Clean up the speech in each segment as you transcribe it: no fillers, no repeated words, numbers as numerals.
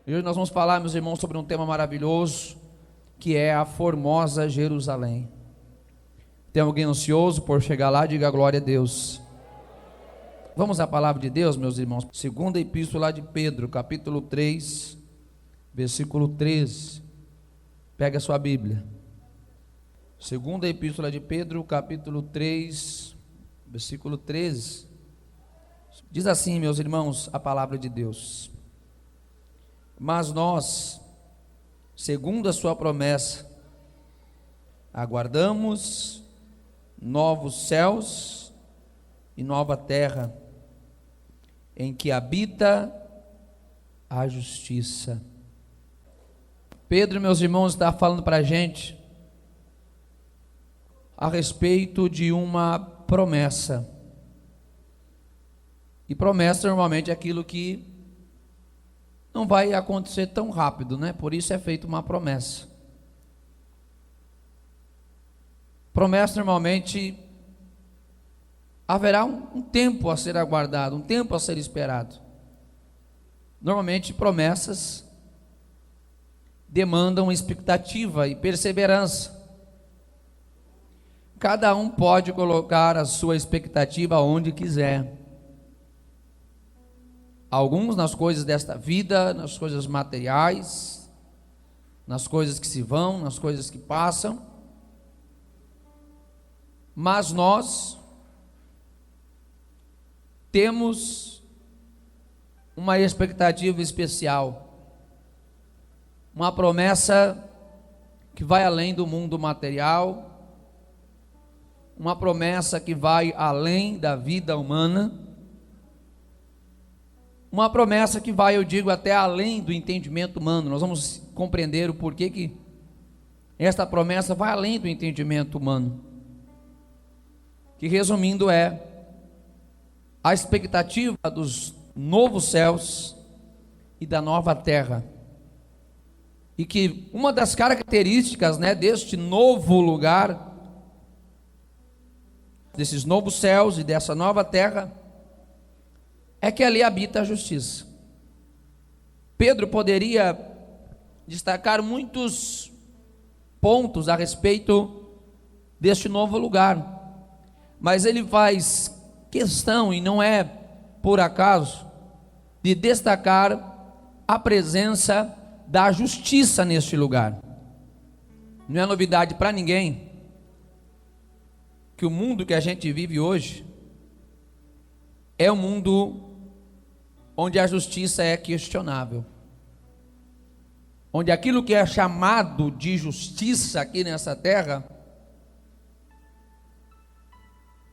E hoje nós vamos falar, meus irmãos, sobre um tema maravilhoso, que é a formosa Jerusalém. Tem alguém ansioso por chegar lá? Diga glória a Deus. Vamos à palavra de Deus, meus irmãos. Segunda epístola de Pedro, capítulo 3, versículo 13. Pega a sua Bíblia. Segunda epístola de Pedro, capítulo 3, versículo 13. Diz assim, meus irmãos, a palavra de Deus: mas nós, segundo a sua promessa, aguardamos novos céus e nova terra, em que habita a justiça. Pedro, meus irmãos, está falando para a gente a respeito de uma promessa. E promessa normalmente é aquilo que não vai acontecer tão rápido, né? Por isso é feita uma promessa. Promessa normalmente haverá um tempo a ser aguardado, um tempo a ser esperado. Normalmente promessas demandam expectativa e perseverança. Cada um pode colocar a sua expectativa onde quiser. Alguns nas coisas desta vida, nas coisas materiais, nas coisas que se vão, nas coisas que passam. Mas nós temos uma expectativa especial, uma promessa que vai além do mundo material, uma promessa que vai além da vida humana, uma promessa que vai, eu digo, até além do entendimento humano. Nós vamos compreender o porquê que esta promessa vai além do entendimento humano, que resumindo é a expectativa dos novos céus e da nova terra, e que uma das características, deste novo lugar, desses novos céus e dessa nova terra, é que ali habita a justiça. Pedro poderia destacar muitos pontos a respeito deste novo lugar, mas ele faz questão, e não é por acaso, de destacar a presença da justiça neste lugar. Não é novidade para ninguém que o mundo que a gente vive hoje é um mundo onde a justiça é questionável, onde aquilo que é chamado de justiça aqui nessa terra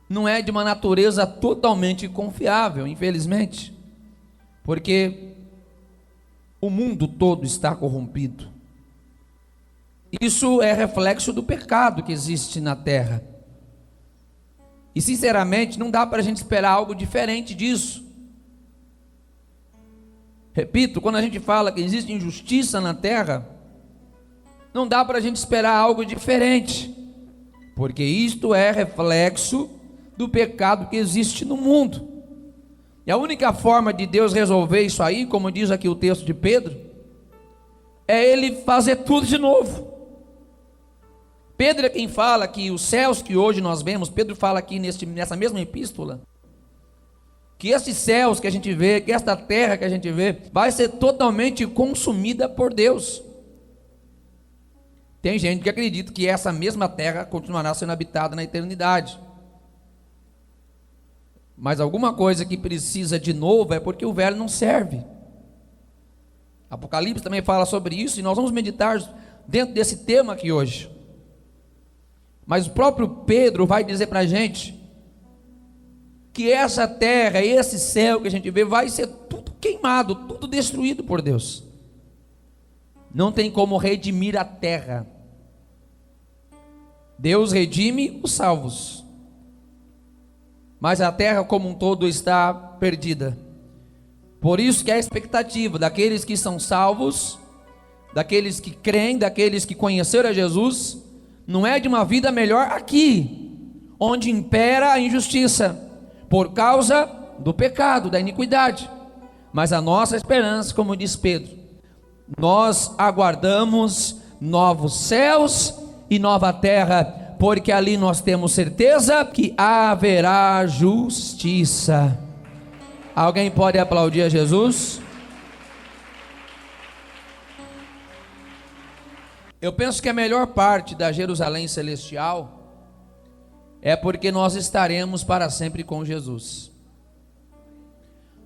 não é de uma natureza totalmente confiável, infelizmente, porque o mundo todo está corrompido. Isso é reflexo do pecado que existe na terra. E sinceramente não dá para a gente esperar algo diferente disso. Repito, quando a gente fala que existe injustiça na terra, não dá para a gente esperar algo diferente, porque isto é reflexo do pecado que existe no mundo. E a única forma de Deus resolver isso aí, como diz aqui o texto de Pedro, é Ele fazer tudo de novo. Pedro é quem fala que os céus que hoje nós vemos, Pedro fala aqui nessa mesma epístola, que esses céus que a gente vê, que esta terra que a gente vê, vai ser totalmente consumida por Deus. Tem gente que acredita que essa mesma terra continuará sendo habitada na eternidade. Mas alguma coisa que precisa de novo é porque o velho não serve. Apocalipse também fala sobre isso, e nós vamos meditar dentro desse tema aqui hoje. Mas o próprio Pedro vai dizer para a gente que essa terra, esse céu que a gente vê, vai ser tudo queimado, tudo destruído por Deus. Não tem como redimir a terra. Deus redime os salvos, mas a terra como um todo está perdida. Por isso que a expectativa daqueles que são salvos, daqueles que creem, daqueles que conheceram a Jesus, não é de uma vida melhor aqui, onde impera a injustiça, por causa do pecado, da iniquidade. Mas a nossa esperança, como diz Pedro, nós aguardamos novos céus e nova terra, porque ali nós temos certeza que haverá justiça. Alguém pode aplaudir a Jesus? Eu penso que a melhor parte da Jerusalém celestial é porque nós estaremos para sempre com Jesus.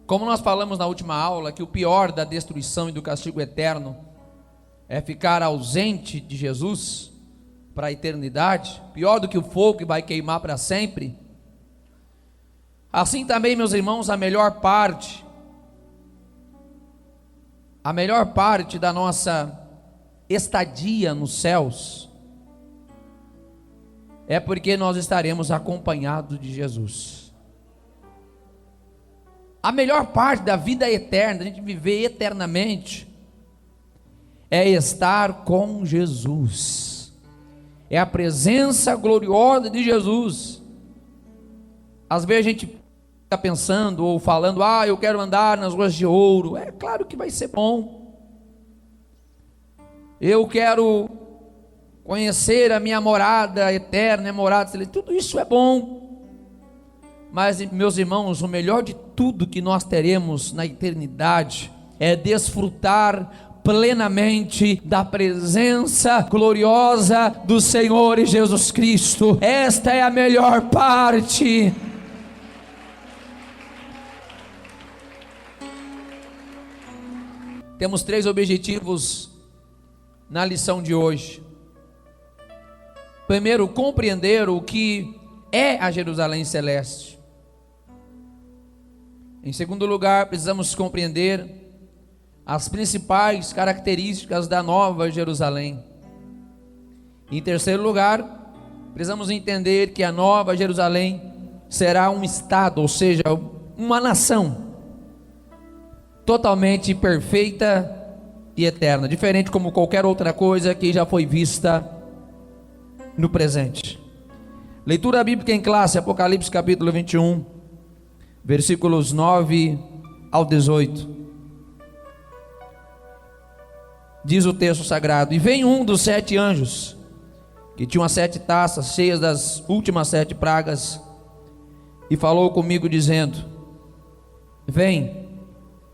Como nós falamos na última aula, que o pior da destruição e do castigo eterno é ficar ausente de Jesus para a eternidade, pior do que o fogo que vai queimar para sempre. Assim também, meus irmãos, a melhor parte da nossa estadia nos céus é porque nós estaremos acompanhados de Jesus. A melhor parte da vida eterna, a gente viver eternamente, é estar com Jesus, é a presença gloriosa de Jesus. Às vezes a gente fica pensando ou falando, eu quero andar nas ruas de ouro. É claro que vai ser bom. Eu quero conhecer a minha morada eterna, a morada celestial. Tudo isso é bom. Mas, meus irmãos, o melhor de tudo que nós teremos na eternidade é desfrutar plenamente da presença gloriosa do Senhor Jesus Cristo. Esta é a melhor parte. Temos 3 objetivos na lição de hoje. Primeiro, compreender o que é a Jerusalém celeste. Em segundo lugar, precisamos compreender as principais características da Nova Jerusalém. Em terceiro lugar, precisamos entender que a Nova Jerusalém será um estado, ou seja, uma nação totalmente perfeita e eterna, diferente como qualquer outra coisa que já foi vista no presente. Leitura bíblica em classe, Apocalipse capítulo 21, versículos 9 ao 18. Diz o texto sagrado: E veio um dos 7 anjos, que tinha as 7 taças cheias das últimas 7 pragas, e falou comigo dizendo: Vem,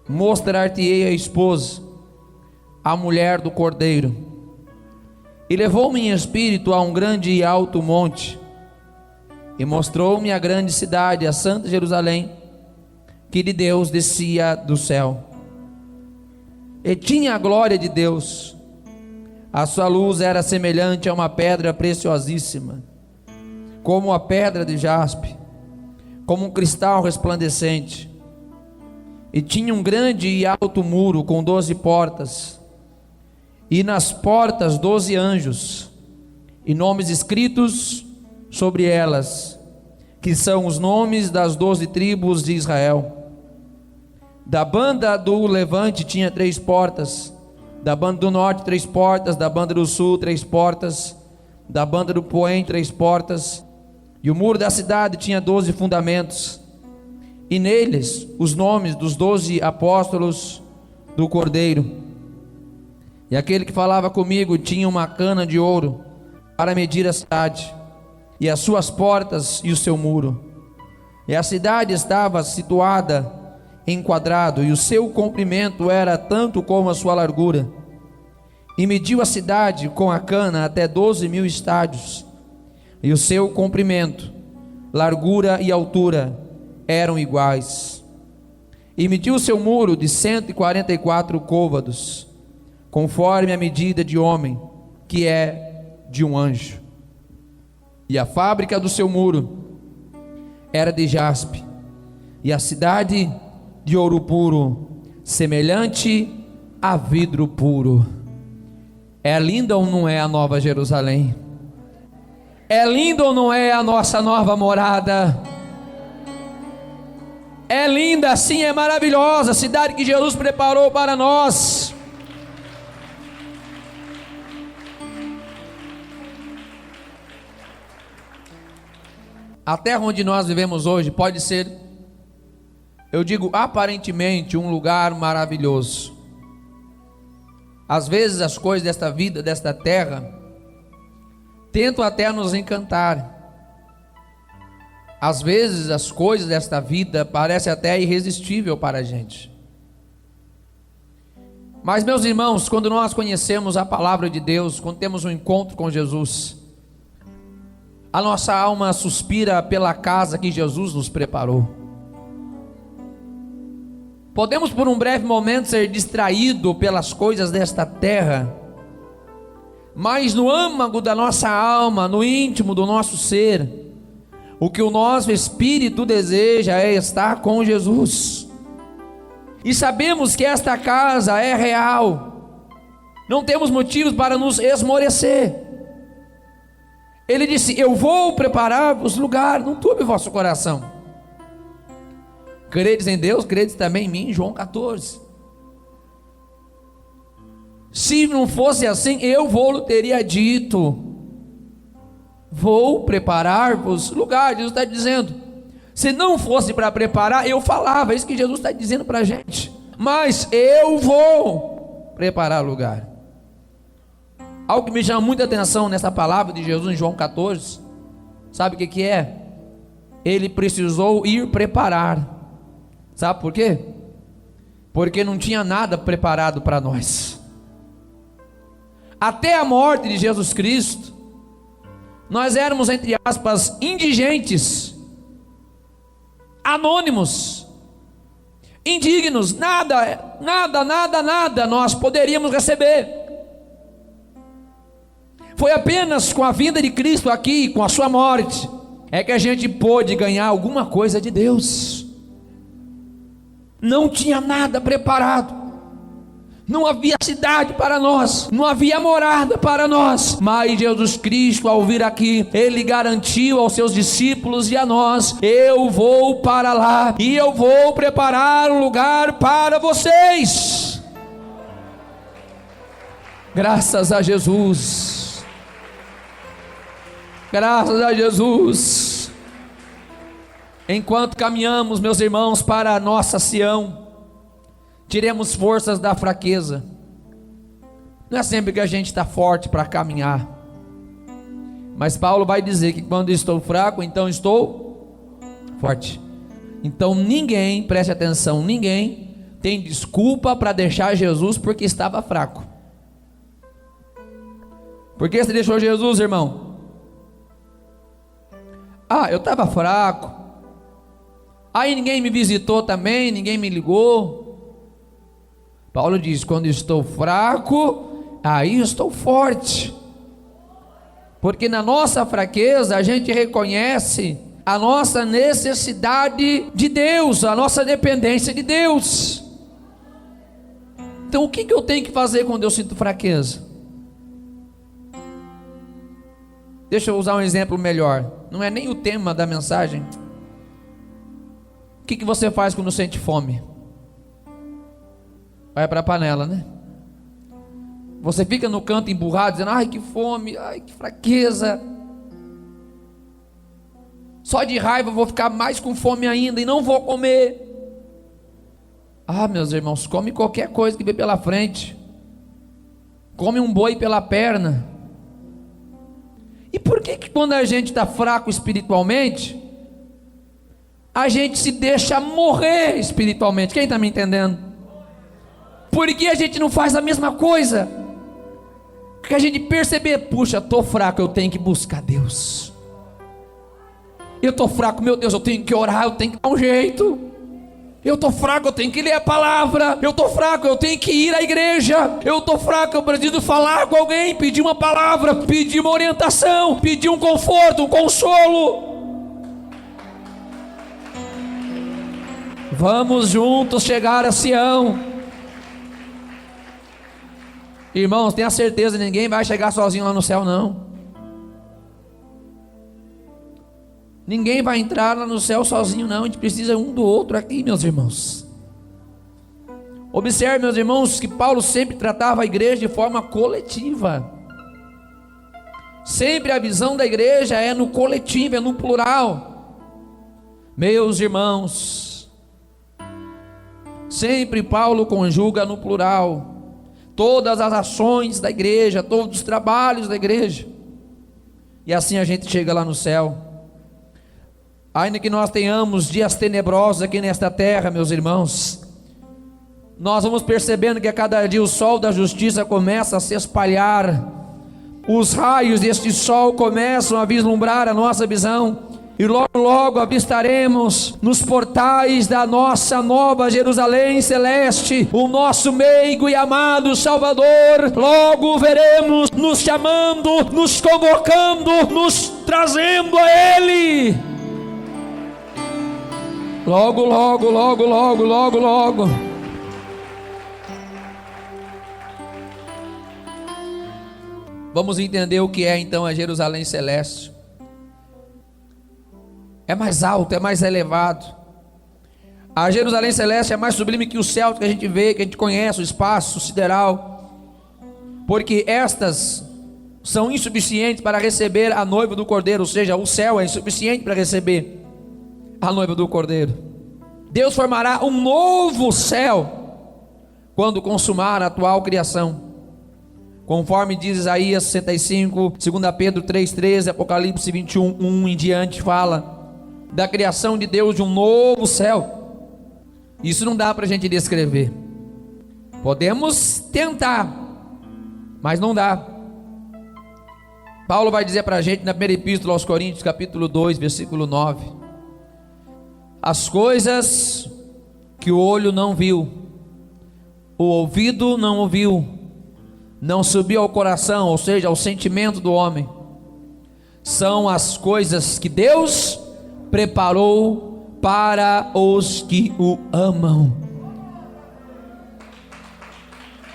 mostrar-te-ei a esposa, a mulher do Cordeiro. E levou-me em espírito a um grande e alto monte, e mostrou-me a grande cidade, a santa Jerusalém, que de Deus descia do céu. E tinha a glória de Deus. A sua luz era semelhante a uma pedra preciosíssima, como a pedra de jaspe, como um cristal resplandecente. E tinha um grande e alto muro com 12 portas, e nas portas 12 anjos, e nomes escritos sobre elas, que são os nomes das 12 tribos de Israel. Da banda do levante tinha 3 portas, da banda do norte 3 portas, da banda do sul 3 portas, da banda do poente 3 portas. E o muro da cidade tinha 12 fundamentos, e neles os nomes dos 12 apóstolos do Cordeiro. E aquele que falava comigo tinha uma cana de ouro para medir a cidade, e as suas portas e o seu muro. E a cidade estava situada em quadrado, e o seu comprimento era tanto como a sua largura. E mediu a cidade com a cana até 12.000 estádios, e o seu comprimento, largura e altura eram iguais. E mediu o seu muro de 144 côvados, conforme a medida de homem, que é de um anjo. E a fábrica do seu muro era de jaspe, e a cidade de ouro puro, semelhante a vidro puro. É linda ou não é a Nova Jerusalém? É linda ou não é a nossa nova morada? É linda, sim, é maravilhosa a cidade que Jesus preparou para nós. A terra onde nós vivemos hoje pode ser, eu digo, aparentemente um lugar maravilhoso. Às vezes as coisas desta vida, desta terra, tentam até nos encantar. Às vezes as coisas desta vida parecem até irresistível para a gente. Mas, meus irmãos, quando nós conhecemos a palavra de Deus, quando temos um encontro com Jesus, a nossa alma suspira pela casa que Jesus nos preparou. Podemos por um breve momento ser distraídos pelas coisas desta terra, mas no âmago da nossa alma, no íntimo do nosso ser, o que o nosso espírito deseja é estar com Jesus. E sabemos que esta casa é real, não temos motivos para nos esmorecer. Ele disse: eu vou preparar-vos lugar, não turbe o vosso coração. Credes em Deus, credes também em mim, João 14. Se não fosse assim, eu vou teria dito: vou preparar-vos lugar. Jesus está dizendo, se não fosse para preparar, eu falava. É isso que Jesus está dizendo para a gente. Mas eu vou preparar lugar. Algo que me chama muita atenção nessa palavra de Jesus em João 14, sabe o que é? Ele precisou ir preparar. Sabe por quê? Porque não tinha nada preparado para nós. Até a morte de Jesus Cristo, nós éramos, entre aspas, indigentes, anônimos, indignos, nada nós poderíamos receber. Foi apenas com a vinda de Cristo aqui, com a sua morte, é que a gente pôde ganhar alguma coisa de Deus. Não tinha nada preparado, não havia cidade para nós, não havia morada para nós, mas Jesus Cristo, ao vir aqui, Ele garantiu aos seus discípulos e a nós: eu vou para lá, e eu vou preparar um lugar para vocês. Graças a Jesus, graças a Jesus. Enquanto caminhamos, meus irmãos, para a nossa Sião, tiremos forças da fraqueza. Não é sempre que a gente está forte para caminhar, mas Paulo vai dizer que quando estou fraco, então estou forte. Então ninguém, preste atenção, ninguém tem desculpa para deixar Jesus porque estava fraco. Por que você deixou Jesus, irmão? Eu estava fraco, aí ninguém me visitou também, ninguém me ligou. Paulo diz: quando estou fraco, aí estou forte. Porque na nossa fraqueza a gente reconhece a nossa necessidade de Deus, a nossa dependência de Deus. Então o que eu tenho que fazer quando eu sinto fraqueza? Deixa eu usar um exemplo melhor, não é nem o tema da mensagem. O que você faz quando sente fome? Vai para a panela, né? Você fica no canto emburrado, dizendo: ai que fome, ai que fraqueza. Só de raiva eu vou ficar mais com fome ainda e não vou comer. Meus irmãos, come qualquer coisa que vem pela frente. Come um boi pela perna. E por que quando a gente está fraco espiritualmente, a gente se deixa morrer espiritualmente? Quem está me entendendo? Por que a gente não faz a mesma coisa? Porque a gente perceber: puxa, estou fraco, eu tenho que buscar Deus. Eu estou fraco, meu Deus, eu tenho que orar, eu tenho que dar um jeito. Eu estou fraco, eu tenho que ler a palavra. Eu estou fraco, eu tenho que ir à igreja. Eu estou fraco, eu preciso falar com alguém, pedir uma palavra, pedir uma orientação, pedir um conforto, um consolo. Vamos juntos chegar a Sião. Irmãos, tenha certeza, ninguém vai chegar sozinho lá no céu, não. Ninguém vai entrar lá no céu sozinho, não. A gente precisa um do outro aqui, meus irmãos. Observe, meus irmãos, que Paulo sempre tratava a igreja de forma coletiva. Sempre a visão da igreja é no coletivo, é no plural. Meus irmãos, sempre Paulo conjuga no plural. todas as ações da igreja, todos os trabalhos da igreja. E assim a gente chega lá no céu. Ainda que nós tenhamos dias tenebrosos aqui nesta terra, meus irmãos, nós vamos percebendo que a cada dia o sol da justiça começa a se espalhar, os raios deste sol começam a vislumbrar a nossa visão, e logo logo avistaremos nos portais da nossa nova Jerusalém celeste o nosso meigo e amado Salvador. Logo veremos nos chamando, nos convocando, nos trazendo a Ele. Logo, logo, logo, logo, logo, logo. Vamos entender o que é então a Jerusalém celeste. É mais alto, é mais elevado. A Jerusalém celeste é mais sublime que o céu que a gente vê, que a gente conhece, o espaço sideral, porque estas são insuficientes para receber a noiva do Cordeiro, ou seja, o céu é insuficiente para receber a noiva do Cordeiro. Deus formará um novo céu quando consumar a atual criação, conforme diz Isaías 65, 2 Pedro 3,13, Apocalipse 21, 1 em diante, fala da criação de Deus de um novo céu. Isso não dá para a gente descrever. Podemos tentar, mas não dá. Paulo vai dizer para a gente na primeira epístola aos Coríntios, capítulo 2, versículo 9: as coisas que o olho não viu, o ouvido não ouviu, não subiu ao coração, ou seja, ao sentimento do homem, são as coisas que Deus preparou para os que o amam.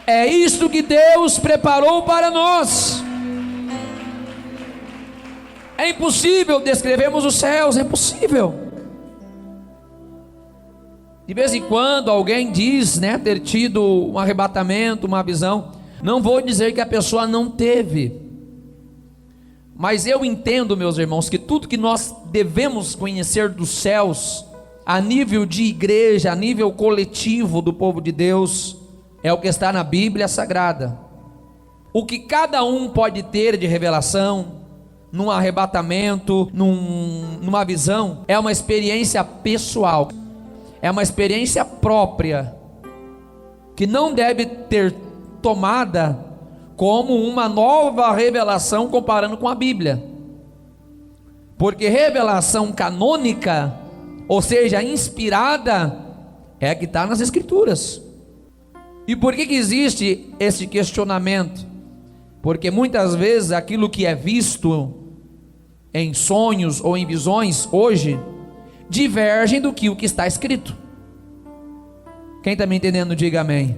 É isto que Deus preparou para nós. É impossível descrevermos os céus, é impossível. De vez em quando alguém diz, ter tido um arrebatamento, uma visão. Não vou dizer que a pessoa não teve, mas eu entendo, meus irmãos, que tudo que nós devemos conhecer dos céus, a nível de igreja, a nível coletivo do povo de Deus, é o que está na Bíblia Sagrada. O que cada um pode ter de revelação, num arrebatamento, numa visão, é uma experiência pessoal, é uma experiência própria, que não deve ter tomada como uma nova revelação comparando com a Bíblia, porque revelação canônica, ou seja, inspirada, é a que está nas Escrituras. E por que existe esse questionamento? Porque muitas vezes aquilo que é visto em sonhos ou em visões hoje divergem do que o que está escrito. Quem está me entendendo, diga amém.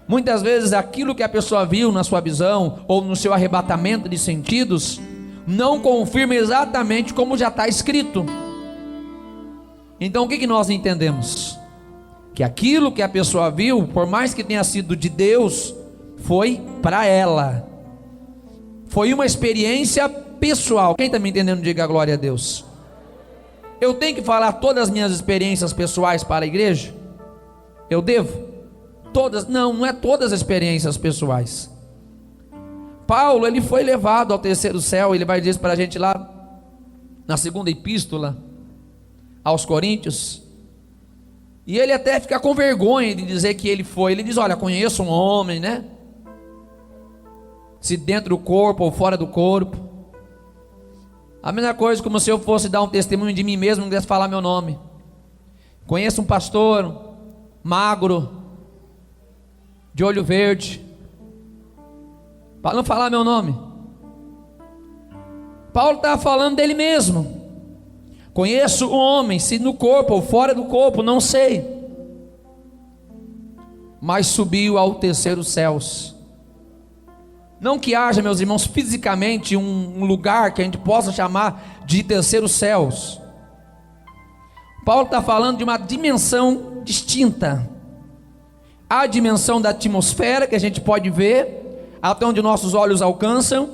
Muitas vezes aquilo que a pessoa viu na sua visão ou no seu arrebatamento de sentidos não confirma exatamente como já está escrito. Então o que nós entendemos? Que aquilo que a pessoa viu, por mais que tenha sido de Deus, foi para ela, foi uma experiência pessoal. Quem está me entendendo, diga glória a Deus. Eu tenho que falar todas as minhas experiências pessoais para a igreja? Eu devo? Todas? Não é todas as experiências pessoais. Paulo, ele foi levado ao terceiro céu. Ele vai dizer para a gente lá na segunda epístola aos Coríntios, e ele até fica com vergonha de dizer que ele foi. Ele diz: olha, conheço um homem, se dentro do corpo ou fora do corpo. A mesma coisa como se eu fosse dar um testemunho de mim mesmo, não quisesse falar meu nome. Conheço um pastor magro, de olho verde, para não falar meu nome. Paulo está falando dele mesmo. Conheço um homem, se no corpo ou fora do corpo, não sei, mas subiu ao terceiro céus. Não que haja, meus irmãos, fisicamente um lugar que a gente possa chamar de terceiro céus. Paulo está falando de uma dimensão distinta. A dimensão da atmosfera, que a gente pode ver, até onde nossos olhos alcançam.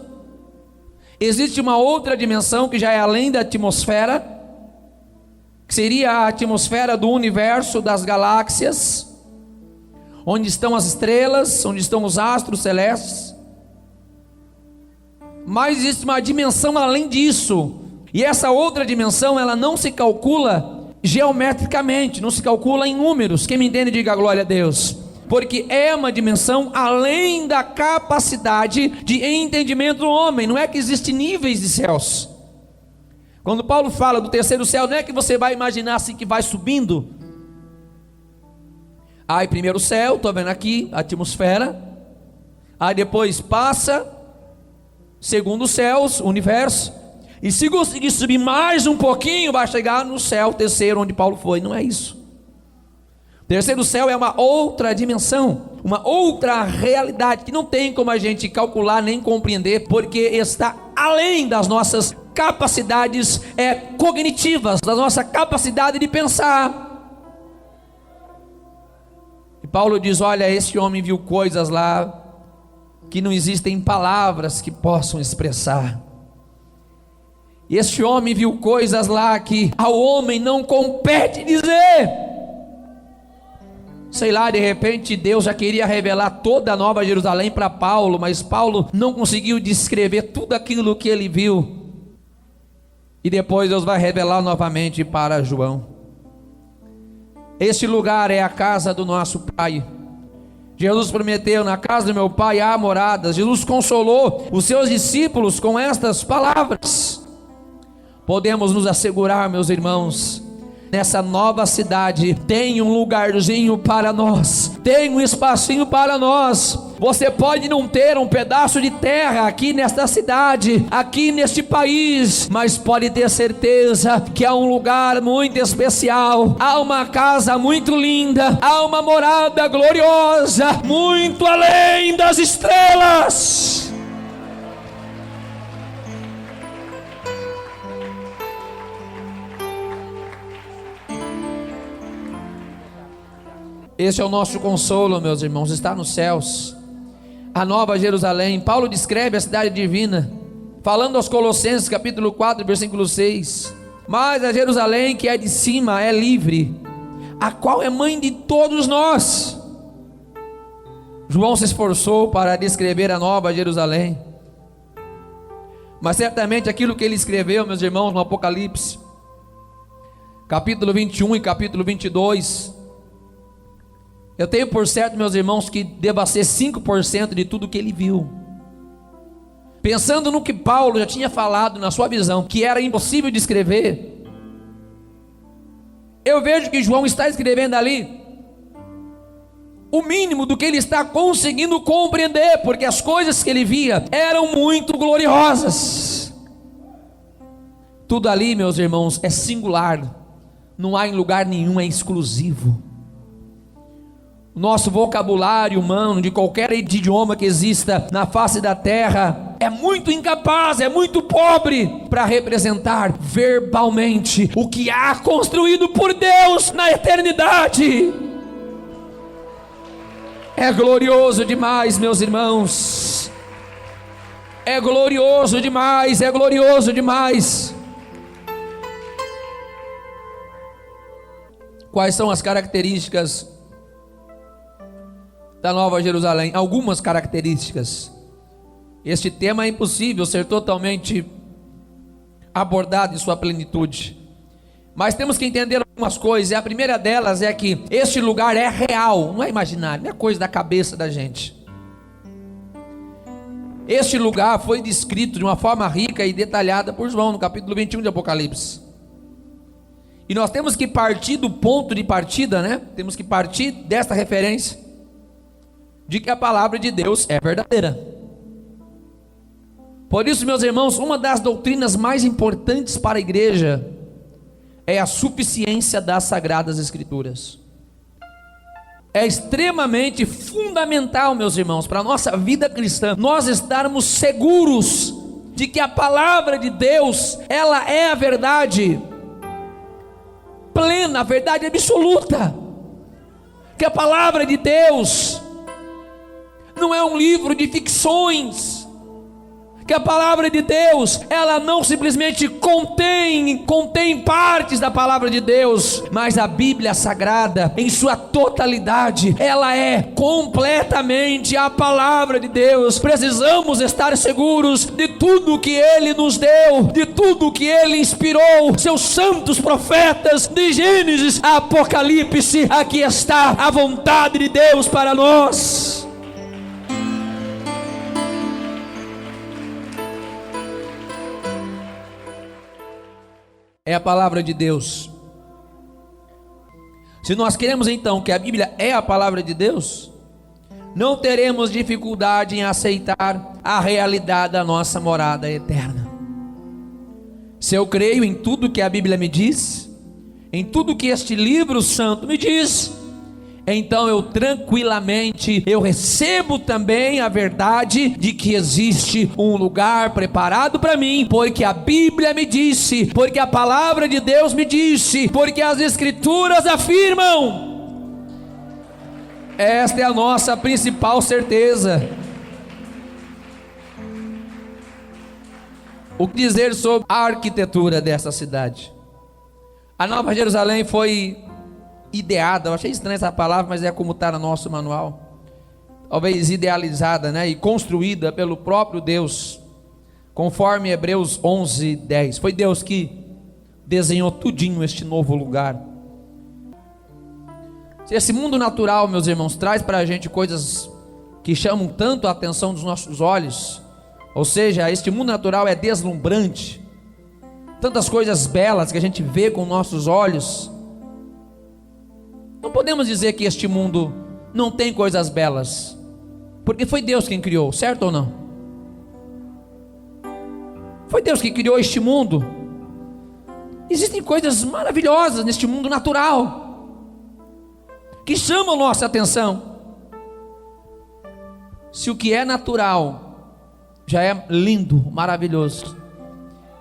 Existe uma outra dimensão que já é além da atmosfera, que seria a atmosfera do universo, das galáxias. onde estão as estrelas, onde estão os astros celestes. Mas existe uma dimensão além disso, e essa outra dimensão, ela não se calcula geometricamente, não se calcula em números. Quem me entende, diga glória a Deus. Porque é uma dimensão além da capacidade de entendimento do homem. Não é que existem níveis de céus. Quando Paulo fala do terceiro céu, não é que você vai imaginar assim que vai subindo. Aí primeiro céu, estou vendo aqui, a atmosfera. Aí depois passa, segundo céus, o universo. E se conseguir subir mais um pouquinho, vai chegar no céu terceiro, onde Paulo foi. Não é isso. O terceiro céu é uma outra dimensão, uma outra realidade, que não tem como a gente calcular nem compreender, porque está além das nossas capacidades cognitivas, da nossa capacidade de pensar. E Paulo diz: olha, esse homem viu coisas lá que não existem palavras que possam expressar. E esse homem viu coisas lá que ao homem não compete dizer. Sei lá, de repente Deus já queria revelar toda a Nova Jerusalém para Paulo, mas Paulo não conseguiu descrever tudo aquilo que ele viu. E depois Deus vai revelar novamente para João. Este lugar é a casa do nosso Pai. Jesus prometeu: na casa do meu Pai há moradas. Jesus consolou os seus discípulos com estas palavras. Podemos nos assegurar, meus irmãos, nessa nova cidade tem um lugarzinho para nós, tem um espacinho para nós. Você pode não ter um pedaço de terra aqui nesta cidade, aqui neste país, mas pode ter certeza que há um lugar muito especial, há uma casa muito linda, há uma morada gloriosa, muito além das estrelas. Esse é o nosso consolo, meus irmãos, está nos céus. A Nova Jerusalém. Paulo descreve a cidade divina, falando aos Colossenses capítulo 4, versículo 6. Mas a Jerusalém que é de cima é livre, a qual é mãe de todos nós. João se esforçou para descrever a Nova Jerusalém, mas certamente aquilo que ele escreveu, meus irmãos, no Apocalipse capítulo 21 e capítulo 22, eu tenho por certo, meus irmãos, que deva ser 5% de tudo que ele viu. Pensando no que Paulo já tinha falado na sua visão, que era impossível de escrever, eu vejo que João está escrevendo ali o mínimo do que ele está conseguindo compreender, porque as coisas que ele via eram muito gloriosas. Tudo ali, meus irmãos, é singular, não há em lugar nenhum, é exclusivo. Nosso vocabulário humano, de qualquer idioma que exista na face da terra, é muito incapaz, é muito pobre para representar verbalmente o que há construído por Deus na eternidade. É glorioso demais, meus irmãos. É glorioso demais, é glorioso demais. Quais são as características da Nova Jerusalém? Algumas características. Este tema é impossível ser totalmente abordado em sua plenitude, mas temos que entender algumas coisas, e a primeira delas é que este lugar é real, não é imaginário, não é coisa da cabeça da gente. Este lugar foi descrito de uma forma rica e detalhada por João no capítulo 21 de Apocalipse. E nós temos que partir do ponto de partida, né? Temos que partir desta referência de que a palavra de Deus é verdadeira. Por isso, meus irmãos, uma das doutrinas mais importantes para a igreja é a suficiência das Sagradas Escrituras. É extremamente fundamental, meus irmãos, para a nossa vida cristã, nós estarmos seguros de que a palavra de Deus, ela é a verdade plena, a verdade absoluta. Que a palavra de Deus não é um livro de ficções, que a palavra de Deus, ela não simplesmente contém partes da palavra de Deus, mas a Bíblia Sagrada, em sua totalidade, ela é completamente a palavra de Deus. Precisamos estar seguros de tudo que Ele nos deu, de tudo que Ele inspirou seus santos profetas, de Gênesis a Apocalipse. Aqui está a vontade de Deus para nós. É a palavra de Deus. Se nós queremos então que a Bíblia é a palavra de Deus, não teremos dificuldade em aceitar a realidade da nossa morada eterna. Se eu creio em tudo que a Bíblia me diz, em tudo que este livro santo me diz, então eu tranquilamente, eu recebo também a verdade de que existe um lugar preparado para mim, porque a Bíblia me disse, porque a palavra de Deus me disse, porque as Escrituras afirmam. Esta é a nossa principal certeza. O que dizer sobre a arquitetura dessa cidade? A Nova Jerusalém foi ideada, eu achei estranha essa palavra, mas é como está no nosso manual, talvez idealizada, né, e construída pelo próprio Deus, conforme Hebreus 11:10, foi Deus que desenhou tudinho este novo lugar. Se esse mundo natural, meus irmãos, traz para a gente coisas que chamam tanto a atenção dos nossos olhos, ou seja, este mundo natural é deslumbrante, tantas coisas belas que a gente vê com nossos olhos, não podemos dizer que este mundo não tem coisas belas, porque foi Deus quem criou, certo ou não? Foi Deus que criou este mundo. Existem coisas maravilhosas neste mundo natural, que chamam nossa atenção. Se o que é natural já é lindo, maravilhoso,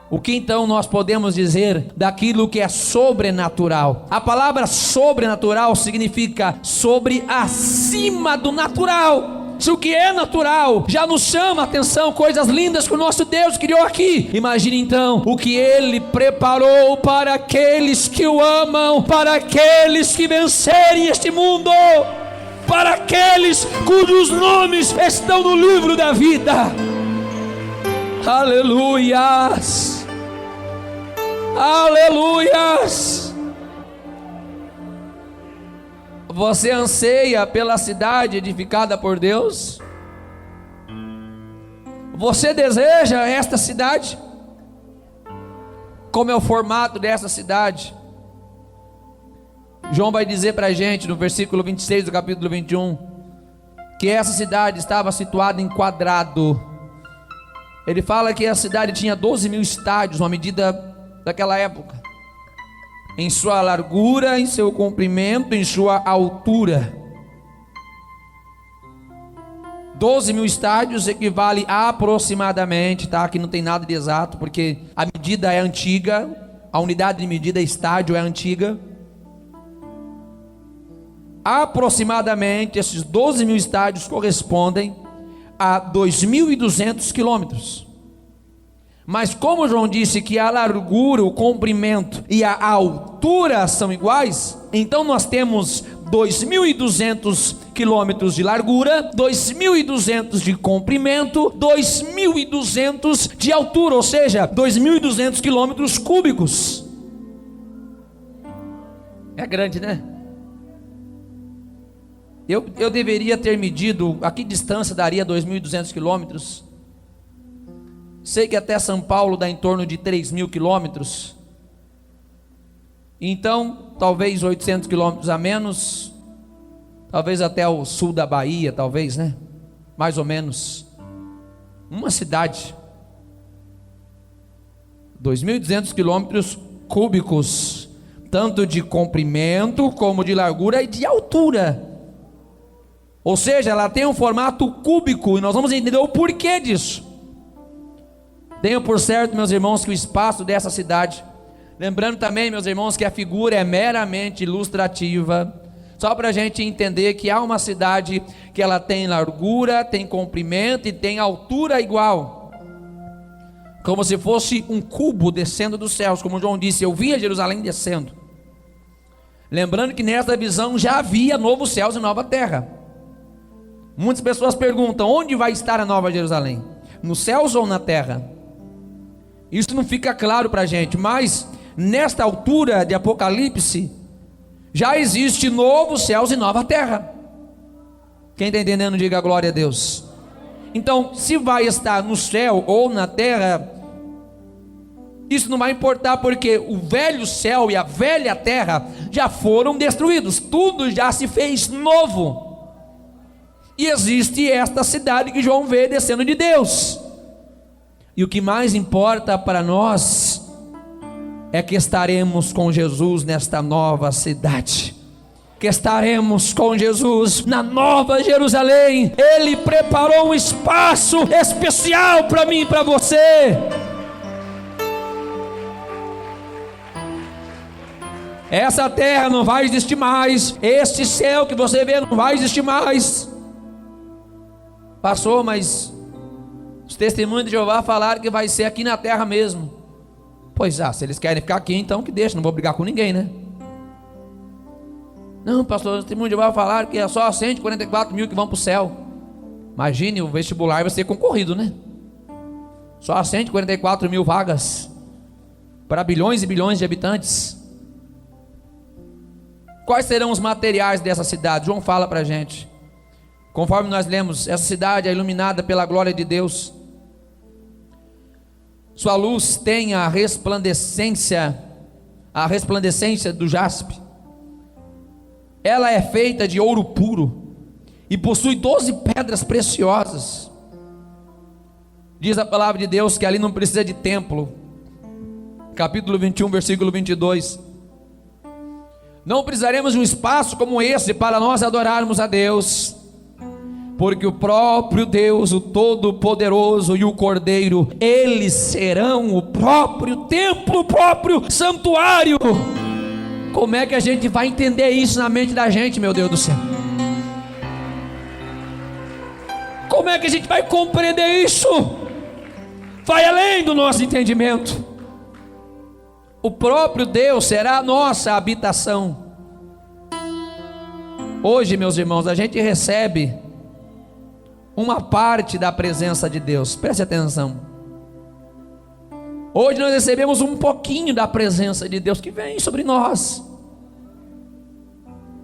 o que então nós podemos dizer daquilo que é sobrenatural? A palavra sobrenatural significa sobre, acima do natural. Se o que é natural já nos chama a atenção, coisas lindas que o nosso Deus criou aqui, imagine então o que Ele preparou para aqueles que o amam, para aqueles que vencerem este mundo, para aqueles cujos nomes estão no livro da vida. Aleluias, aleluias. Você anseia pela cidade edificada por Deus? Você deseja esta cidade? Como é o formato dessa cidade? João vai dizer para a gente no versículo 26 do capítulo 21 que essa cidade estava situada em quadrado. Ele fala que a cidade tinha 12.000 estádios, uma medida daquela época, em sua largura, em seu comprimento, em sua altura. 12.000 estádios equivale a aproximadamente, tá? Aqui não tem nada de exato, porque a medida é antiga, a unidade de medida estádio é antiga. Aproximadamente esses 12.000 estádios correspondem a 2.200 quilômetros. Mas como João disse que a largura, o comprimento e a altura são iguais, então nós temos 2.200 quilômetros de largura, 2.200 de comprimento, 2.200 de altura, ou seja, 2.200 quilômetros cúbicos. É grande, né? Eu deveria ter medido a que distância daria 2.200 quilômetros. Sei que até São Paulo dá em torno de 3.000 quilômetros. Então, talvez 800 quilômetros a menos. Talvez até o sul da Bahia, talvez, né? Mais ou menos. Uma cidade. 2.200 quilômetros cúbicos. Tanto de comprimento, como de largura e de altura. Ou seja, ela tem um formato cúbico, e nós vamos entender o porquê disso. Tenho por certo, meus irmãos, que o espaço dessa cidade, lembrando também, meus irmãos, que a figura é meramente ilustrativa, só para a gente entender que há uma cidade que ela tem largura, tem comprimento e tem altura igual. como se fosse um cubo descendo dos céus, como João disse, eu via Jerusalém descendo. Lembrando que nessa visão já havia novos céus e nova terra. Muitas pessoas perguntam, onde vai estar a nova Jerusalém? Nos céus ou na terra? Isso não fica claro para a gente, mas nesta altura de Apocalipse, já existe novos céus e nova terra. Quem está entendendo, diga glória a Deus. Então, se vai estar no céu ou na terra, isso não vai importar, porque o velho céu e a velha terra já foram destruídos, tudo já se fez novo. E existe esta cidade que João vê descendo de Deus. E o que mais importa para nós é que estaremos com Jesus nesta nova cidade, que estaremos com Jesus na nova Jerusalém. Ele preparou um espaço especial para mim e para você. Essa terra não vai existir mais, este céu que você vê não vai existir mais. Passou, mas os testemunhos de Jeová falaram que vai ser aqui na terra mesmo. Pois se eles querem ficar aqui, então que deixa, não vou brigar com ninguém, né? Não, pastor, os testemunhos de Jeová falaram que é só 144 mil que vão para o céu. Imagine, o vestibular vai ser concorrido, né? Só 144 mil vagas para bilhões e bilhões de habitantes. Quais serão os materiais dessa cidade? João fala para a gente. Conforme nós lemos, essa cidade é iluminada pela glória de Deus. Sua luz tem a resplandecência do jaspe. Ela é feita de ouro puro e possui 12 pedras preciosas. Diz a palavra de Deus que ali não precisa de templo. Capítulo 21, versículo 22. Não precisaremos de um espaço como esse para nós adorarmos a Deus, porque o próprio Deus, o Todo-Poderoso e o Cordeiro, eles serão o próprio templo, o próprio santuário. Como é que a gente vai entender isso na mente da gente, meu Deus do céu? Como é que a gente vai compreender isso? Vai além do nosso entendimento. O próprio Deus será a nossa habitação. Hoje, meus irmãos, a gente recebe uma parte da presença de Deus. Preste atenção. Hoje nós recebemos um pouquinho da presença de Deus que vem sobre nós.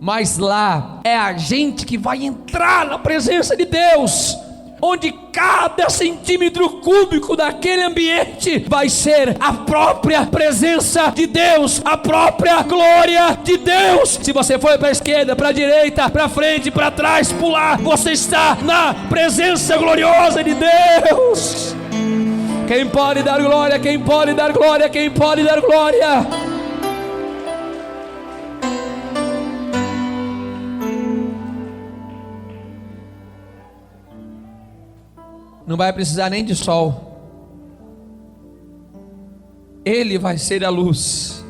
Mas lá é a gente que vai entrar na presença de Deus, onde cada centímetro cúbico daquele ambiente vai ser a própria presença de Deus, a própria glória de Deus. Se você for para a esquerda, para a direita, para frente, para trás, pular, você está na presença gloriosa de Deus. Quem pode dar glória? Quem pode dar glória? Quem pode dar glória? Não vai precisar nem de sol. Ele vai ser a luz.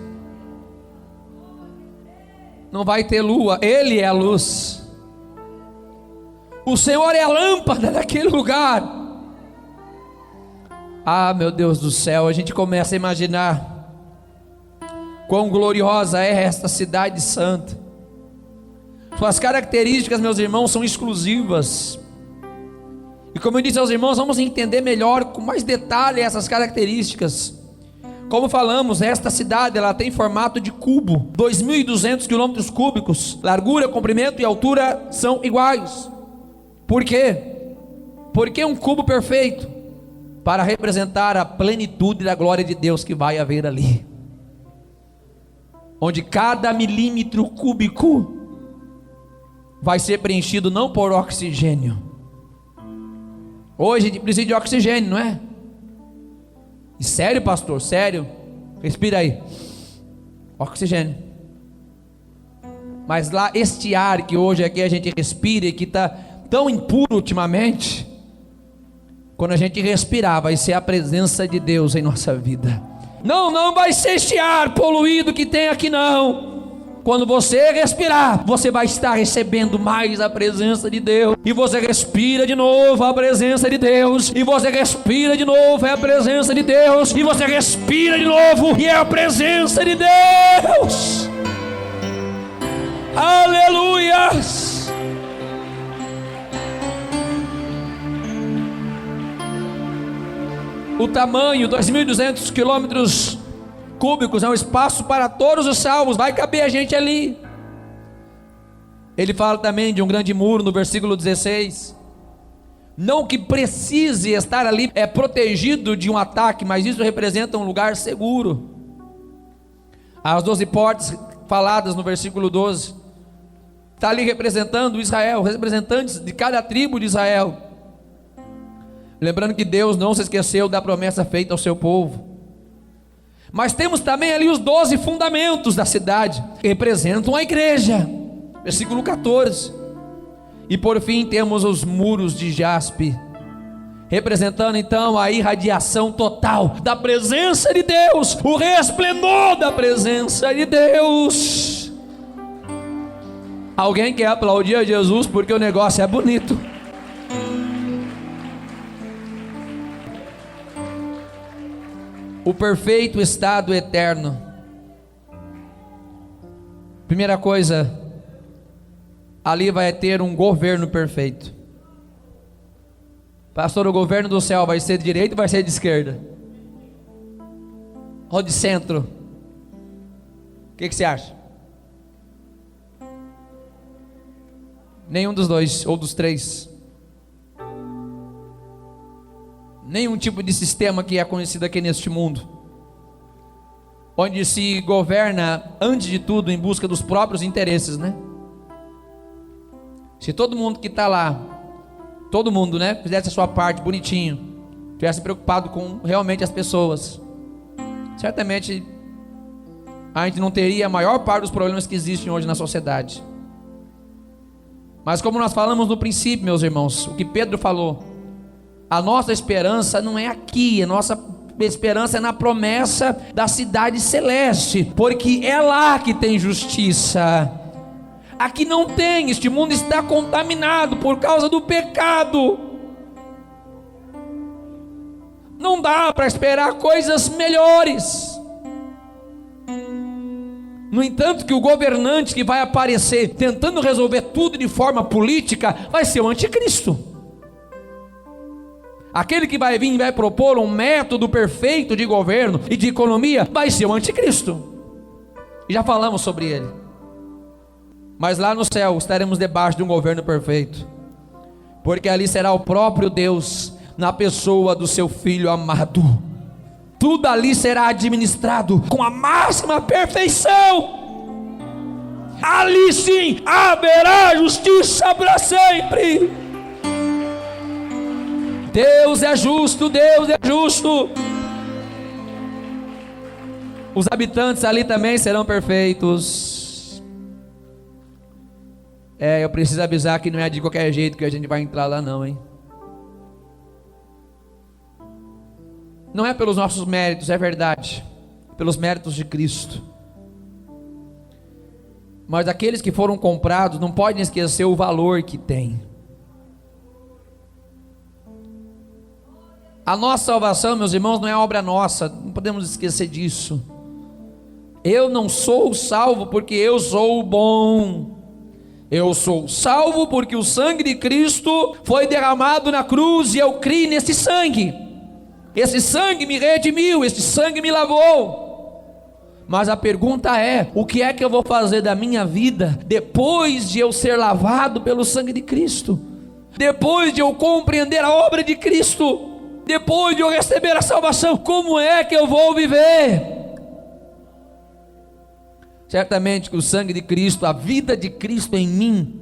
Não vai ter lua, Ele é a luz. O Senhor é a lâmpada daquele lugar. Ah, meu Deus do céu, a gente começa a imaginar quão gloriosa é esta cidade santa. Suas características, meus irmãos, são exclusivas. E como eu disse aos irmãos, vamos entender melhor, com mais detalhe, essas características. Como falamos, esta cidade ela tem formato de cubo, 2.200 quilômetros cúbicos, largura, comprimento e altura são iguais. Por quê? Porque um cubo perfeito, para representar a plenitude da glória de Deus que vai haver ali, onde cada milímetro cúbico vai ser preenchido não por oxigênio. Hoje a gente precisa de oxigênio, não é? E sério, pastor, sério? Respira aí. Oxigênio. Mas lá, este ar que hoje aqui a gente respira e que está tão impuro ultimamente, quando a gente respirar, vai ser a presença de Deus em nossa vida. Não vai ser este ar poluído que tem aqui, não. Quando você respirar, você vai estar recebendo mais a presença de Deus. E você respira de novo a presença de Deus. E você respira de novo, é a presença de Deus. E você respira de novo, e é a presença de Deus. Aleluias! O tamanho, 2.200 quilômetros cúbicos, é um espaço para todos os salvos, vai caber a gente ali. Ele fala também de um grande muro no versículo 16. Não que precise estar ali protegido de um ataque, mas isso representa um lugar seguro. As 12 portas faladas no versículo 12, está ali representando Israel, representantes de cada tribo de Israel. Lembrando que Deus não se esqueceu da promessa feita ao seu povo. Mas temos também ali os 12 fundamentos da cidade, que representam a igreja, versículo 14. E por fim temos os muros de jaspe, representando então a irradiação total da presença de Deus, o resplendor da presença de Deus. Alguém quer aplaudir a Jesus porque o negócio é bonito? O perfeito estado eterno. Primeira coisa, ali vai ter um governo perfeito. Pastor, o governo do céu vai ser de direita ou vai ser de esquerda? Ou de centro? O que você acha? Nenhum dos dois, ou dos três. Nenhum tipo de sistema que é conhecido aqui neste mundo, onde se governa, antes de tudo, em busca dos próprios interesses, né? Se todo mundo que está lá, todo mundo, né, fizesse a sua parte bonitinho, tivesse preocupado com realmente as pessoas, certamente a gente não teria a maior parte dos problemas que existem hoje na sociedade. Mas como nós falamos no princípio, meus irmãos, o que Pedro falou, a nossa esperança não é aqui, a nossa esperança é na promessa da cidade celeste, porque é lá que tem justiça. Aqui não tem, este mundo está contaminado por causa do pecado. Não dá para esperar coisas melhores. No entanto, que o governante que vai aparecer tentando resolver tudo de forma política vai ser o anticristo. Aquele que vai vir e vai propor um método perfeito de governo e de economia vai ser o anticristo. E já falamos sobre ele. Mas lá no céu estaremos debaixo de um governo perfeito, porque ali será o próprio Deus na pessoa do seu Filho amado. Tudo ali será administrado com a máxima perfeição. Ali sim haverá justiça para sempre. Deus é justo, Deus é justo. Os habitantes ali também serão perfeitos. Eu preciso avisar que não é de qualquer jeito que a gente vai entrar lá não, hein? Não é pelos nossos méritos, é verdade, pelos méritos de Cristo. Mas aqueles que foram comprados não podem esquecer o valor que tem. A nossa salvação, meus irmãos, não é obra nossa, não podemos esquecer disso. Eu não sou salvo porque eu sou bom. Eu sou salvo porque o sangue de Cristo foi derramado na cruz e eu criei nesse sangue. Esse sangue me redimiu, esse sangue me lavou. Mas a pergunta é: o que é que eu vou fazer da minha vida depois de eu ser lavado pelo sangue de Cristo? Depois de eu compreender a obra de Cristo? Depois de eu receber a salvação, como é que eu vou viver? Certamente que o sangue de Cristo, a vida de Cristo em mim,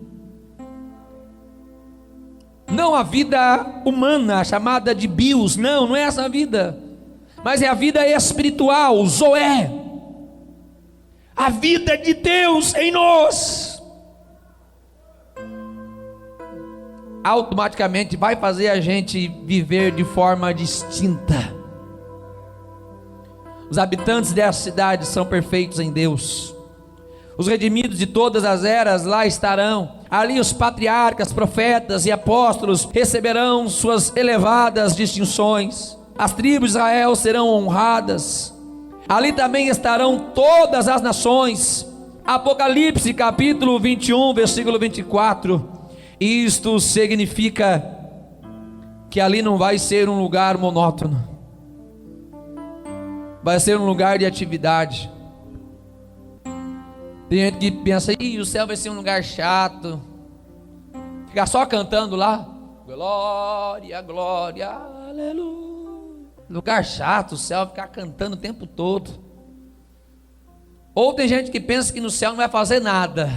não a vida humana chamada de bios, não é essa vida, mas é a vida espiritual, Zoé, a vida de Deus em nós. Automaticamente vai fazer a gente viver de forma distinta. Os habitantes dessa cidade são perfeitos em Deus. Os redimidos de todas as eras lá estarão. Ali os patriarcas, profetas e apóstolos receberão suas elevadas distinções. As tribos de Israel serão honradas. Ali também estarão todas as nações. Apocalipse capítulo 21, versículo 24. Isto significa que ali não vai ser um lugar monótono, vai ser um lugar de atividade. Tem gente que pensa, o céu vai ser um lugar chato, ficar só cantando lá, glória, glória, aleluia. Lugar chato, o céu, ficar cantando o tempo todo. Ou tem gente que pensa que no céu não vai fazer nada,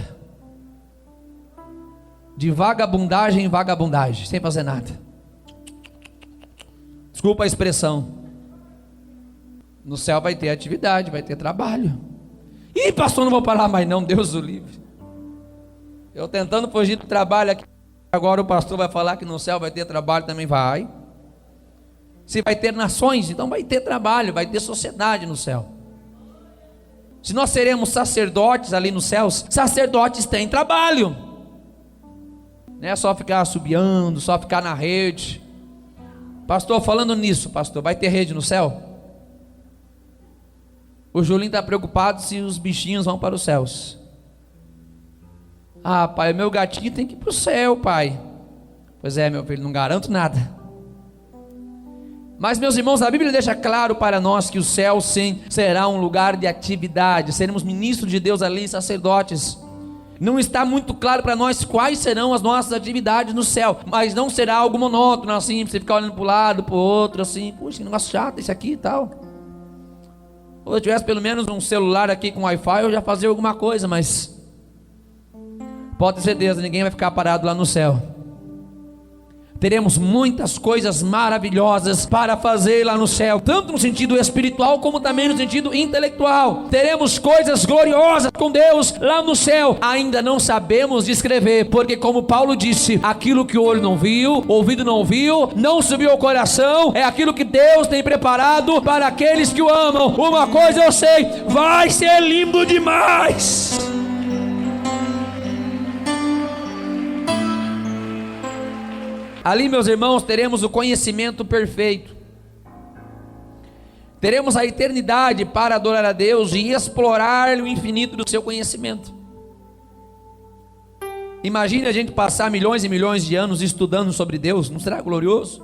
de vagabundagem em vagabundagem, sem fazer nada. Desculpa a expressão. No céu vai ter atividade, vai ter trabalho. Ih, pastor, não vou parar mais não, Deus o livre. Eu tentando fugir do trabalho aqui. Agora o pastor vai falar que no céu vai ter trabalho, também vai. Se vai ter nações, então vai ter trabalho, vai ter sociedade no céu. Se nós seremos sacerdotes ali nos céus, sacerdotes têm trabalho. Não é só ficar assobiando, só ficar na rede. Pastor, falando nisso, pastor, vai ter rede no céu? O Julinho está preocupado se os bichinhos vão para os céus. Ah, pai, meu gatinho tem que ir para o céu, pai. Pois é, meu filho, não garanto nada. Mas, meus irmãos, a Bíblia deixa claro para nós que o céu, sim, será um lugar de atividade. Seremos ministros de Deus ali, sacerdotes. Não está muito claro para nós quais serão as nossas atividades no céu, mas não será algo monótono, assim, você ficar olhando para o lado, para o outro, assim, puxa, que negócio chato esse aqui e tal. Ou se eu tivesse pelo menos um celular aqui com Wi-Fi, eu já fazia alguma coisa, mas pode ter certeza, ninguém vai ficar parado lá no céu. Teremos muitas coisas maravilhosas para fazer lá no céu, tanto no sentido espiritual como também no sentido intelectual. Teremos coisas gloriosas com Deus lá no céu. Ainda não sabemos descrever, porque como Paulo disse, aquilo que o olho não viu, ouvido não ouviu, não subiu ao coração, é aquilo que Deus tem preparado para aqueles que o amam. Uma coisa eu sei, vai ser lindo demais. Ali, meus irmãos, teremos o conhecimento perfeito. Teremos a eternidade para adorar a Deus e explorar o infinito do seu conhecimento. Imagine a gente passar milhões e milhões de anos estudando sobre Deus, não será glorioso?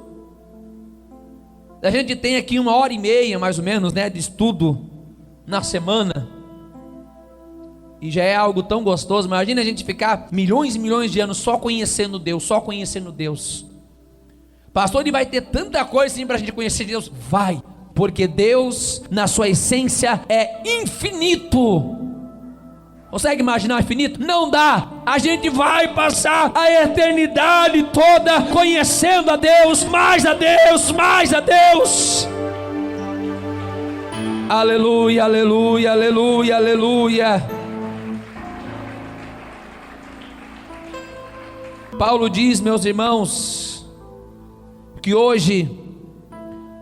A gente tem aqui 1h30 mais ou menos, né, de estudo na semana. E já é algo tão gostoso. Imagina a gente ficar milhões e milhões de anos só conhecendo Deus, só conhecendo Deus. Pastor, ele vai ter tanta coisa assim para a gente conhecer Deus? Vai, porque Deus na sua essência é infinito. Consegue imaginar infinito? Não dá. A gente vai passar a eternidade toda conhecendo a Deus, mais a Deus, mais a Deus. Aleluia, aleluia, aleluia, aleluia. Paulo diz, meus irmãos, que hoje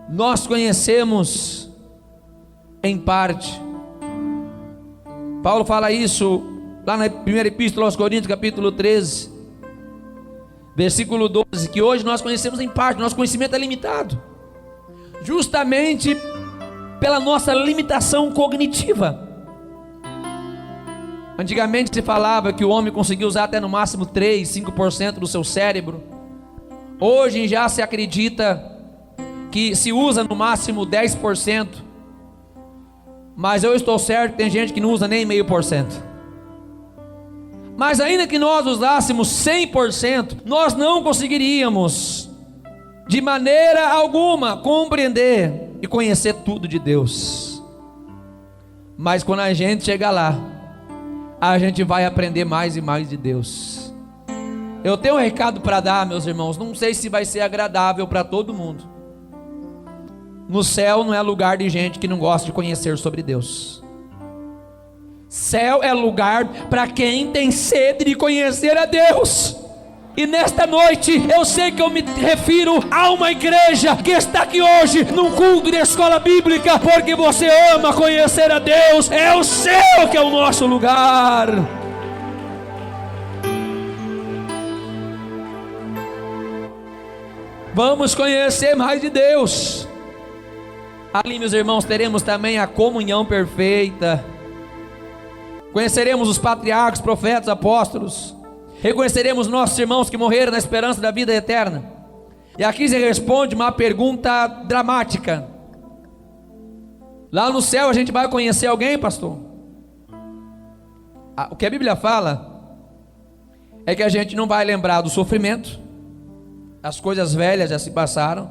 nós conhecemos em parte. Paulo fala isso lá na primeira epístola aos Coríntios, capítulo 13, versículo 12, que hoje nós conhecemos em parte, nosso conhecimento é limitado, justamente pela nossa limitação cognitiva. Antigamente se falava que o homem conseguia usar até no máximo 3, 5% do seu cérebro. Hoje já se acredita que se usa no máximo 10%. Mas eu estou certo que tem gente que não usa nem 0,5%. Mas ainda que nós usássemos 100%, nós não conseguiríamos de maneira alguma compreender e conhecer tudo de Deus. Mas quando a gente chegar lá, a gente vai aprender mais e mais de Deus. Eu tenho um recado para dar, meus irmãos. Não sei se vai ser agradável para todo mundo. No céu não é lugar de gente que não gosta de conhecer sobre Deus. Céu é lugar para quem tem sede de conhecer a Deus. E nesta noite, eu sei que eu me refiro a uma igreja que está aqui hoje, num culto de escola bíblica, porque você ama conhecer a Deus. É o céu que é o nosso lugar. Vamos conhecer mais de Deus. Ali, meus irmãos, teremos também a comunhão perfeita. Conheceremos os patriarcas, profetas, apóstolos. Reconheceremos nossos irmãos que morreram na esperança da vida eterna. E aqui se responde uma pergunta dramática. Lá no céu a gente vai conhecer alguém, pastor? O que a Bíblia fala é que a gente não vai lembrar do sofrimento. As coisas velhas já se passaram.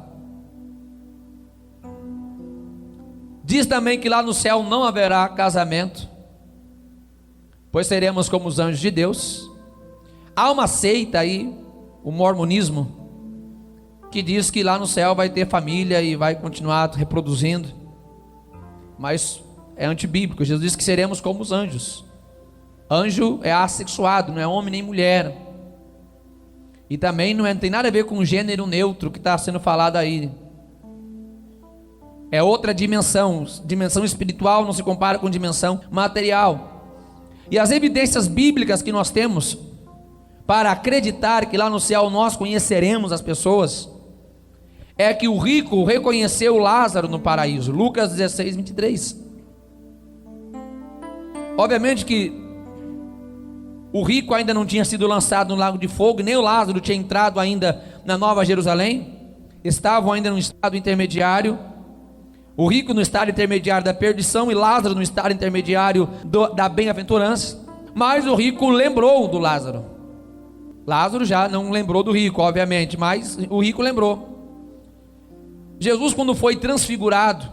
Diz também que lá no céu não haverá casamento, pois seremos como os anjos de Deus. Há uma seita aí, o mormonismo, que diz que lá no céu vai ter família e vai continuar reproduzindo, mas é antibíblico. Jesus disse que seremos como os anjos. Anjo é assexuado, não é homem nem mulher, e também não tem nada a ver com o gênero neutro que está sendo falado aí. É outra dimensão. Dimensão espiritual não se compara com dimensão material. E as evidências bíblicas que nós temos para acreditar que lá no céu nós conheceremos as pessoas, é que o rico reconheceu Lázaro no paraíso. Lucas 16, 23. Obviamente que o rico ainda não tinha sido lançado no lago de fogo, nem o Lázaro tinha entrado ainda na Nova Jerusalém. Estavam ainda no estado intermediário. O rico no estado intermediário da perdição e Lázaro no estado intermediário da bem-aventurança. Mas o rico lembrou do Lázaro. Lázaro já não lembrou do rico, obviamente, mas o rico lembrou. Jesus, quando foi transfigurado,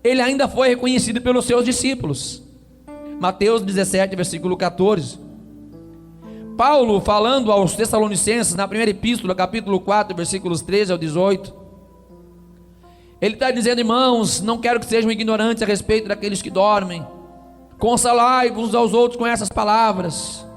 ele ainda foi reconhecido pelos seus discípulos. Mateus 17, versículo 14. Paulo, falando aos Tessalonicenses, na primeira epístola, capítulo 4, versículos 13 ao 18, ele está dizendo: irmãos, não quero que sejam ignorantes a respeito daqueles que dormem, consolai-vos uns aos outros com essas palavras.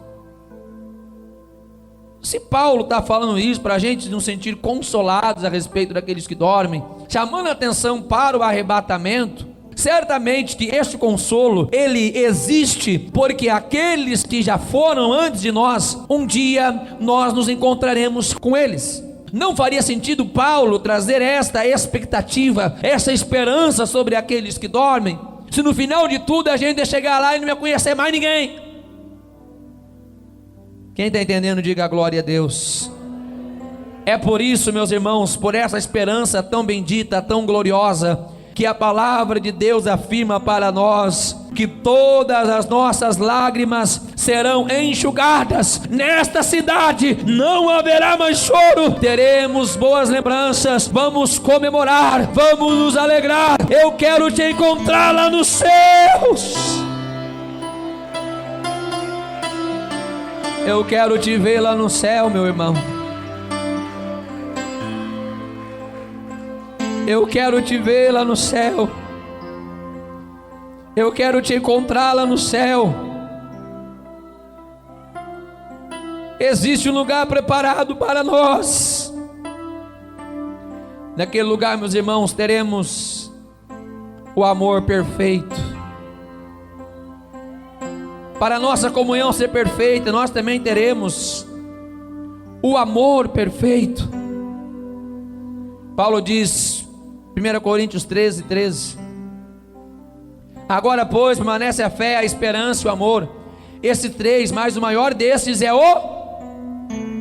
Se Paulo está falando isso para a gente nos sentir consolados a respeito daqueles que dormem, chamando a atenção para o arrebatamento, certamente que este consolo, ele existe porque aqueles que já foram antes de nós, um dia nós nos encontraremos com eles. Não faria sentido Paulo trazer esta expectativa, essa esperança sobre aqueles que dormem, se no final de tudo a gente chegar lá e não vai conhecer mais ninguém. Quem está entendendo, diga glória a Deus. É por isso, meus irmãos, por essa esperança tão bendita, tão gloriosa, que a palavra de Deus afirma para nós que todas as nossas lágrimas serão enxugadas. Nesta cidade não haverá mais choro, teremos boas lembranças, vamos comemorar, vamos nos alegrar. Eu quero te encontrar lá nos céus. Eu quero te ver lá no céu, meu irmão. Eu quero te ver lá no céu. Eu quero te encontrar lá no céu. Existe um lugar preparado para nós. Naquele lugar, meus irmãos, teremos o amor perfeito. Para a nossa comunhão ser perfeita, nós também teremos o amor perfeito. Paulo diz, 1 Coríntios 13, 13: agora, pois, permanece a fé, a esperança e o amor. Esses três, mas o maior desses é o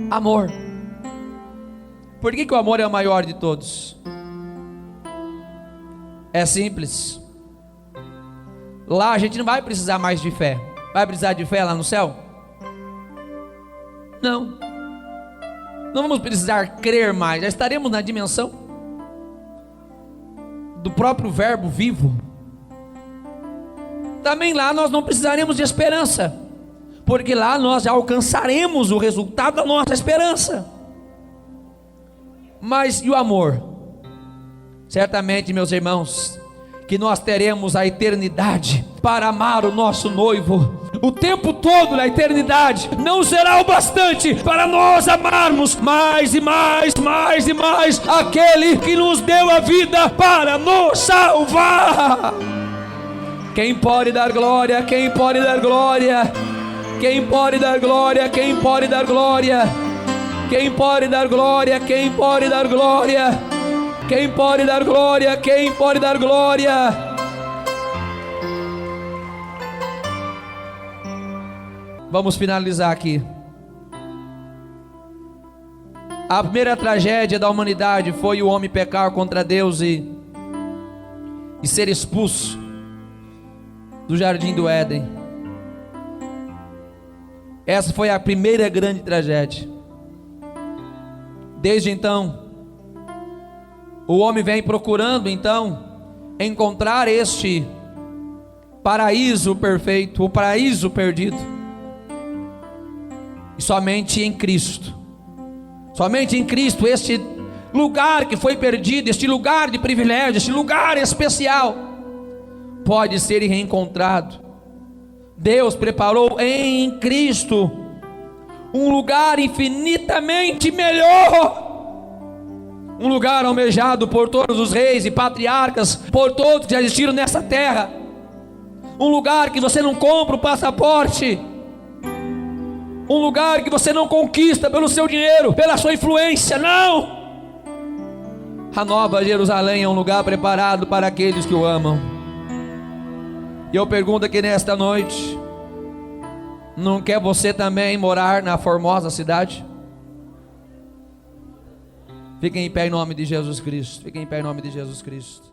amor. Por que o amor é o maior de todos? É simples. Lá a gente não vai precisar mais de fé. Vai precisar de fé lá no céu? Não. Não vamos precisar crer mais. Já estaremos na dimensão do próprio verbo vivo. Também lá nós não precisaremos de esperança, porque lá nós já alcançaremos o resultado da nossa esperança. Mas e o amor? Certamente, meus irmãos, que nós teremos a eternidade para amar o nosso noivo, o tempo todo na eternidade não será o bastante para nós amarmos mais e mais, mais e mais aquele que nos deu a vida para nos salvar. Quem pode dar glória? Quem pode dar glória? Quem pode dar glória? Quem pode dar glória? Quem pode dar glória? Quem pode dar glória? Quem pode dar glória? Quem pode dar glória? Vamos finalizar aqui. A primeira tragédia da humanidade foi o homem pecar contra Deus e ser expulso do jardim do Éden. Essa foi a primeira grande tragédia. Desde então, o homem vem procurando então encontrar este paraíso perfeito, o paraíso perdido. E somente em Cristo, este lugar que foi perdido, este lugar de privilégio, este lugar especial, pode ser reencontrado. Deus preparou em Cristo um lugar infinitamente melhor, um lugar almejado por todos os reis e patriarcas, por todos que já existiram nessa terra, um lugar que você não compra o passaporte, um lugar que você não conquista pelo seu dinheiro, pela sua influência, não. A Nova Jerusalém é um lugar preparado para aqueles que o amam. E eu pergunto aqui nesta noite: não quer você também morar na formosa cidade? Fiquem em pé em nome de Jesus Cristo. Fiquem em pé em nome de Jesus Cristo.